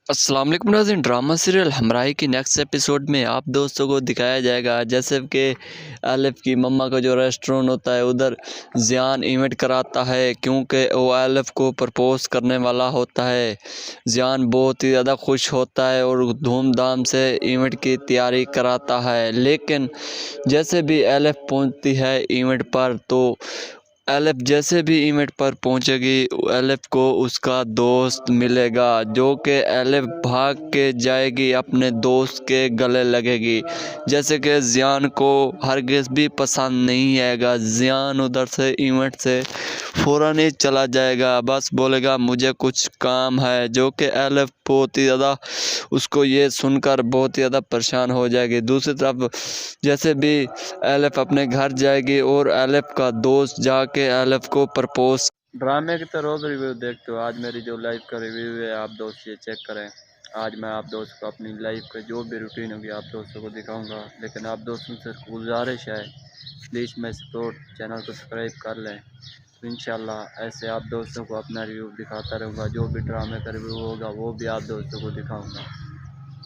अस्सलाम वालेकुम नाज़रीन। ड्रामा सीरियल हमराही की नेक्स्ट एपिसोड में आप दोस्तों को दिखाया जाएगा जैसे कि आलिफ की मम्मा का जो रेस्टोरेंट होता है उधर ज़ियान इवेंट कराता है, क्योंकि वो आलिफ को प्रपोज़ करने वाला होता है। ज़ियान बहुत ही ज़्यादा खुश होता है और धूमधाम से इवेंट की तैयारी कराता है, लेकिन जैसे भी आलिफ पहुंचती है इवेंट पर तो आलिफ जैसे भी इवेंट पर पहुंचेगी आलिफ को उसका दोस्त मिलेगा, जो कि आलिफ भाग के जाएगी अपने दोस्त के गले लगेगी। जैसे कि ज़ियान को हरगिज़ भी पसंद नहीं आएगा। ज़ियान उधर से इवेंट से फ़ौरन ही चला जाएगा, बस बोलेगा मुझे कुछ काम है, जो कि आलिफ बहुत ही ज़्यादा उसको ये सुनकर बहुत ही ज़्यादा परेशान हो जाएगी। दूसरी तरफ जैसे भी आलिफ अपने घर जाएगी और आलिफ का दोस्त जाके आलिफ को प्रपोज। ड्रामे की तो रोज़ रिव्यू देखते हो, आज मेरी जो लाइफ का रिव्यू है आप दोस्त ये चेक करें। आज मैं आप दोस्त को अपनी लाइफ का जो भी रूटीन होगी आप दोस्तों को दिखाऊंगा, लेकिन आप दोस्तों से गुजारिश है प्लीज़ मैं सपोर्ट चैनल को सब्सक्राइब कर लें। तो इंशाल्लाह ऐसे आप दोस्तों को अपना रिव्यू दिखाता रहूँगा, जो भी ड्रामे का रिव्यू होगा वो भी आप दोस्तों को दिखाऊँगा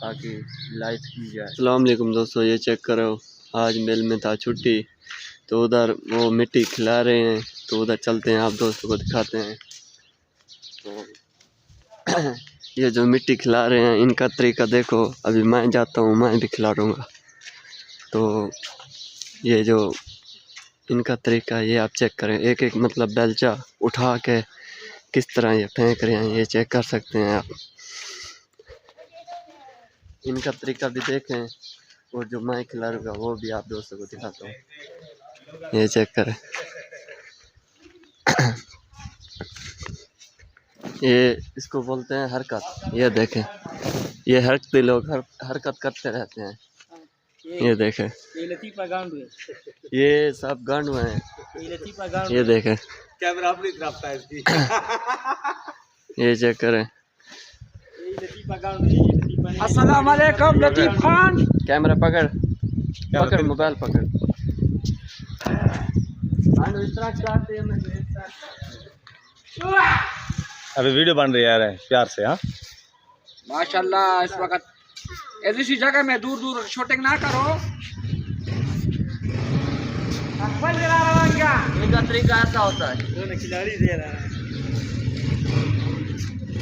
ताकि लाइफ की जाए। अस्सलाम वालेकुम दोस्तों, ये चेक करो, आज मिल में था छुट्टी तो उधर वो मिट्टी खिला रहे हैं, तो उधर चलते हैं आप दोस्तों को दिखाते हैं। तो ये जो मिट्टी खिला रहे हैं इनका तरीका देखो, अभी मैं जाता हूँ मैं भी खिला दूँगा। तो ये जो इनका तरीका ये आप चेक करें, एक एक मतलब बेलचा उठा के किस तरह ये फेंक रहे हैं, ये चेक कर सकते हैं आप। इनका तरीका भी देखें और जो मैं खिलाऊंगा वो भी आप दोस्तों को दिखाता हूँ, ये चेक करें। ये इसको बोलते हैं हरकत, ये देखें ये हरकते लोग हरकत करते रहते हैं। ये देखें ये सब गांडू हैं, ये देखें कैमरा अपनी तरफ था इसकी। ये चेक करें। अस्सलाम वालेकुम लतीफ खान, कैमरा पकड़ पकड़ मोबाइल पकड़। अभी वीडियो बन रही है प्यार से। हाँ माशाल्लाह, इस वक्त ऐसी सी जगह में दूर दूर शूटिंग ना करो। इनका तरीका ऐसा होता है, खिलाड़ी दे रहा है।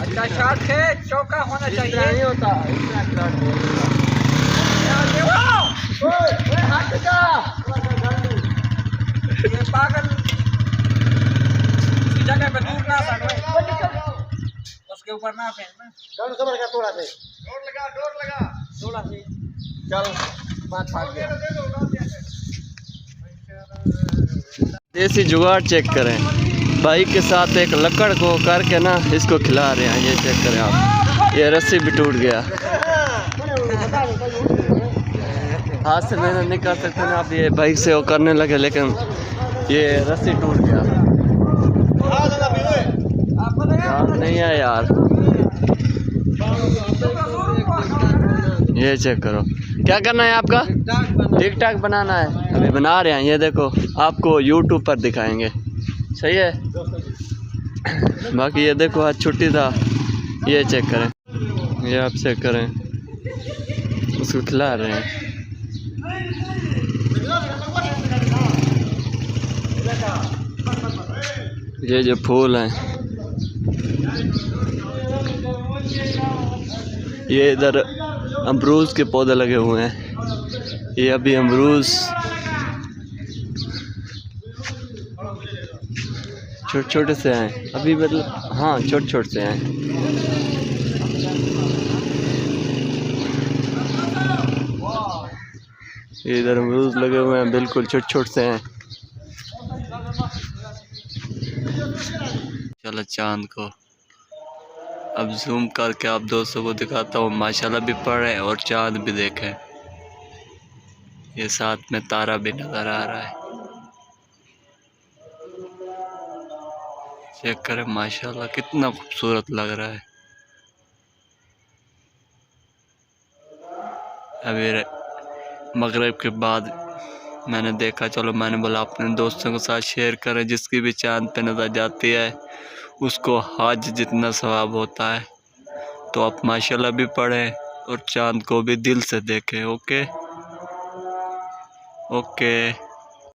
अच्छा शॉट है, चौका होना चाहिए। नहीं होता ये पागल इसी जगह पे दूर ना उसके ऊपर ना फेंकना। थोड़ा से चल बात भाग गया। देसी जुगाड़ चेक करें, बाइक के साथ एक लकड़ को करके ना इसको खिला रहे हैं, ये चेक करें आप। ये रस्सी भी टूट गया, हाथ से मेहनत नहीं कर सकते ना आप, ये बाइक से वो करने लगे लेकिन ये रस्सी टूट गया। यार नहीं है यार, ये चेक करो। क्या करना है आपका? टिक टाक बनाना है, अभी बना रहे हैं। ये देखो आपको यूट्यूब पर दिखाएंगे, सही है। बाकी ये देखो आज छुट्टी था, ये चेक करें, ये आप चेक करें, उसको खिला रहे हैं। ये जो फूल हैं ये इधर अमरूद के पौधे लगे हुए हैं। ये अभी अमरूद छोटे छोटे से हैं अभी, मतलब हाँ छोटे छोटे से हैं। ये इधर अमरूद लगे हुए हैं, बिल्कुल छोटे छोटे से हैं। चलो चांद को अब जूम करके आप दोस्तों को दिखाता हूँ। माशाल्लाह भी पड़ रहे हैं और चांद भी देखें, ये साथ में तारा भी नज़र आ रहा है। चेक करें माशाल्लाह कितना खूबसूरत लग रहा है। अभी मगरिब के बाद मैंने देखा, चलो मैंने बोला अपने दोस्तों के साथ शेयर करें, जिसकी भी चांद पे नज़र जाती है उसको हज जितना सवाब होता है। तो आप माशाल्लाह भी पढ़ें और चांद को भी दिल से देखें। Okay okay.